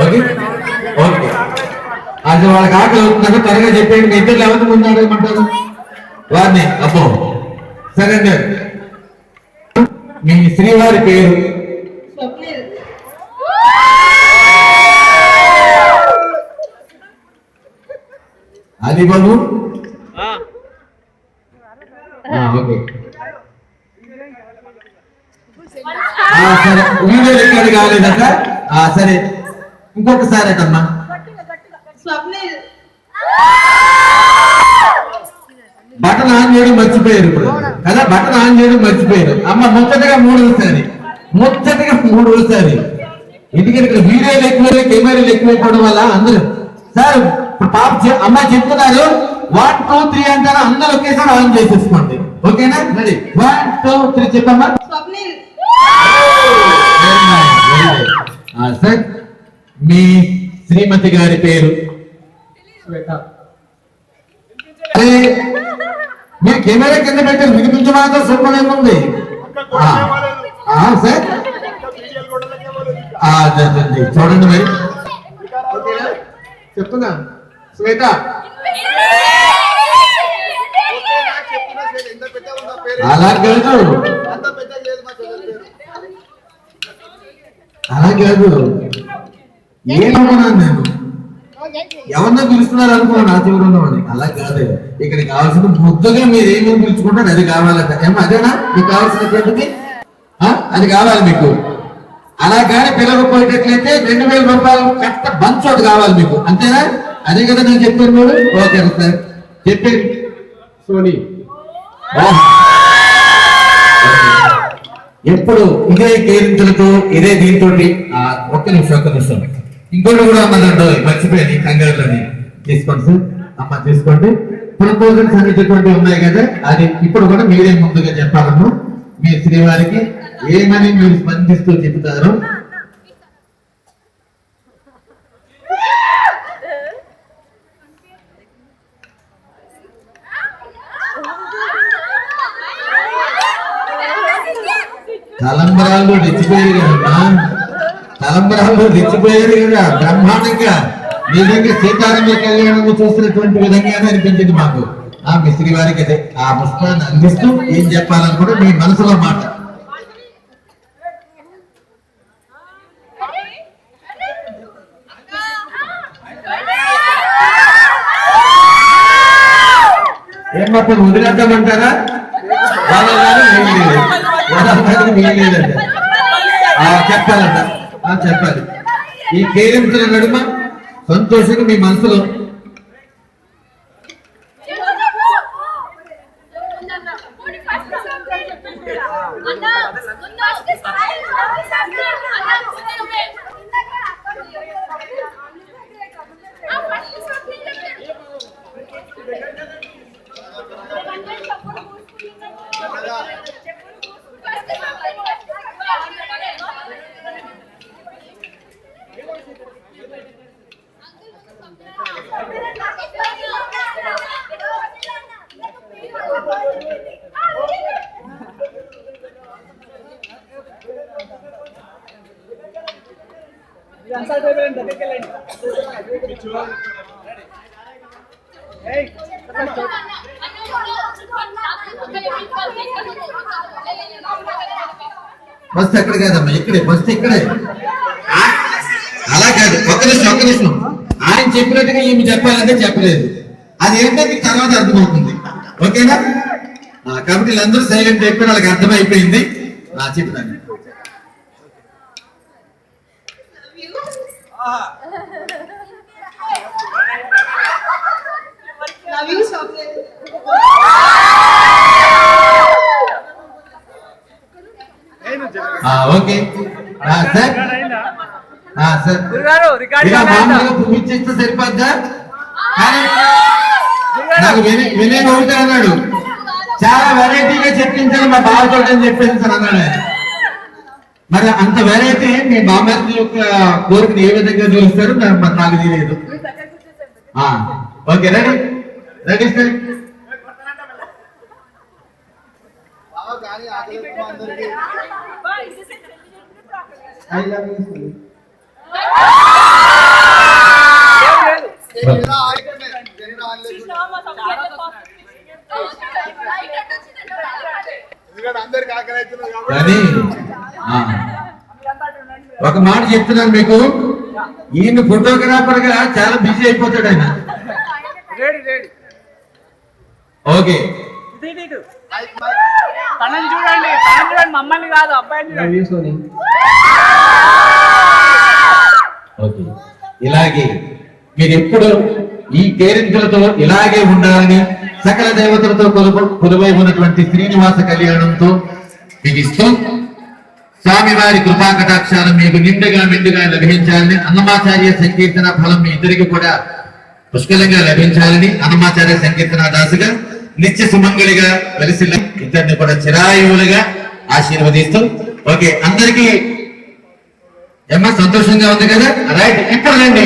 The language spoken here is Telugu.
Okay okay. అది వాళ్ళకి ఆకలి అవుతుందంటే త్వరగా చెప్పేయండి. మీ ఇద్దరు ఎవరికి ముందు అడగమంటారు వారిని. అబ్బో సరే అండి. మీ శ్రీవారి పేరు? అది బాబు. ఓకే సరే. వీడియో రికార్డు కాలేదట. సరే ఇంకొకసారి అటమ్మా. బటన్ ఆన్ చేయడం మర్చిపోయారు ఇప్పుడు కదా. బటన్ ఆన్ చేయడం మర్చిపోయారు. అమ్మ ముచ్చటగా మూడోసారి, ముచ్చటగా మూడోసారి. ఎందుకంటే ఇక్కడ వీడియోలు ఎక్కువ, కెమెరాలు ఎక్కువైపోవడం వల్ల అందరూ సార్ పాప అమ్మాయి చెప్తున్నారు 1 2 3 అంటారు. అందరూ ఒకేసారి ఆన్ చేసేసుకోండి. ఓకేనా? రెడీ 1 2 3 చెప్పమ్మా. సార్ మీ శ్రీమతి గారి పేరు? మీరు కెమెరా కింద పెట్టారు, వినిపించమాతో సూపర్ ఏముంది సార్. చూడండి మరి చెప్తున్నా. శ్వేత అలా కాదు, అలా కాదు. ఏమనుకున్నాను నేను, ఎవరినో పిలుస్తున్నారు అనుకున్నాను నా చివరిలో అని. అలా కాదు. ఇక్కడ కావాల్సిన ముద్దగా మీరు ఏమేమి పిలుచుకుంటారు అది కావాలట. ఏమో అదేనా మీకు కావాల్సినటువంటిది? అది కావాలి మీకు. అలా కానీ పిలవకపోయేటట్లయితే 2000 రూపాయలు కట్ట బంచోటి కావాలి మీకు. అంతేనా? అదే కదా నేను చెప్పాను మీరు. ఓకే సార్ చెప్పాను. సోనీ ఎప్పుడు ఇదే కేరింతలతో ఇదే దీంతో. ఒక్క నిమిషం ఇంకోటి కూడా అన్నదండి, మర్చిపోయాను కంగారులని. తీసుకోండి సార్. అమ్మ తీసుకోండి. ప్రపోజల్స్ అనేటటువంటి ఉన్నాయి కదా, అది ఇప్పుడు కూడా మీరే ముందుగా చెప్పాలమ్మా. మీ శ్రీవారికి ఏమని మీరు స్పందిస్తూ చెబుతారు. తలంబరాలు రెచ్చిపోయారు కదమ్మా, తలంబరాలు రెచ్చిపోయారు కదా బ్రహ్మాండంగా. నిజంగా సీతారామ కళ్యాణం చూసినటువంటి విధంగానే అనిపించింది మాకు. మీ శ్రీవారికి అదే ఆ పుష్పాన్ని అందిస్తూ ఏం చెప్పాలని కూడా మీ మనసులో మాట. ఏం మాత్రం వదిలేద్దామంటారా? వీలేదంట. చెప్పాలంట. చెప్పాలి. ఈ కేరింతల నడుమ సంతోషంగా మీ మనసులో బస్ ఎక్కడ కాదమ్మా, ఇక్కడే బస్ ఇక్కడే. అలా కాదు. ఒక్క నిమిషం. ఆయన చెప్పినట్టుగా ఈమె చెప్పాలంటే చెప్పలేదు. అది ఏంటో మీకు తర్వాత అర్థమవుతుంది. ఓకేనా? కాబట్టి వీళ్ళందరూ సైలెంట్ అయిపోయి వాళ్ళకి అర్థమైపోయింది. చెప్తాను. Okay sir. ఇచ్చేస్తే సరిపోద్దా? నాకు వినయ ఒకటి అన్నాడు, చాలా వెరైటీగా చెప్పించాలి మా బావతో అని చెప్పేసి సార్ అన్నాడు. మరి అంత వెరైటీ మీ బామ్మర్ది యొక్క కోరికను ఏ విధంగా చూస్తారు నాకు తెలియదు. Okay ready ready sir. కానీ ఒక మాట చెప్తున్నాను మీకు, ఈయన ఫోటోగ్రాఫర్ గా చాలా బిజీ అయిపోతాడు ఆయన. ఓకే తనని చూడండి, మమ్మల్ని కాదు అబ్బాయిని చూడండి. ఓకే, ఇలాగే మీరు ఎప్పుడు ఈ కేరింతలతో ఇలాగే ఉండాలని సకల దేవతలతో కొలువై ఉన్నటువంటి శ్రీనివాస కళ్యాణంతో మీకు ఇస్తూ స్వామివారి కృపా కటాక్షాలు మీకు నిండుగా మెండుగా లభించాలని, అన్నమాచార్య సంకీర్తన ఫలం మీ ఇద్దరికి కూడా పుష్కలంగా లభించాలని అన్నమాచార్య సంకీర్తన దాసుగా నిత్య సుమంగళిగా వెలిసి ఇద్దరిని కూడా చిరాయువులుగా ఆశీర్వదిస్తూ. ఓకే, అందరికీ ఏమన్నా సంతోషంగా ఉంది కదా? రైట్, ఇప్పుడు రండి.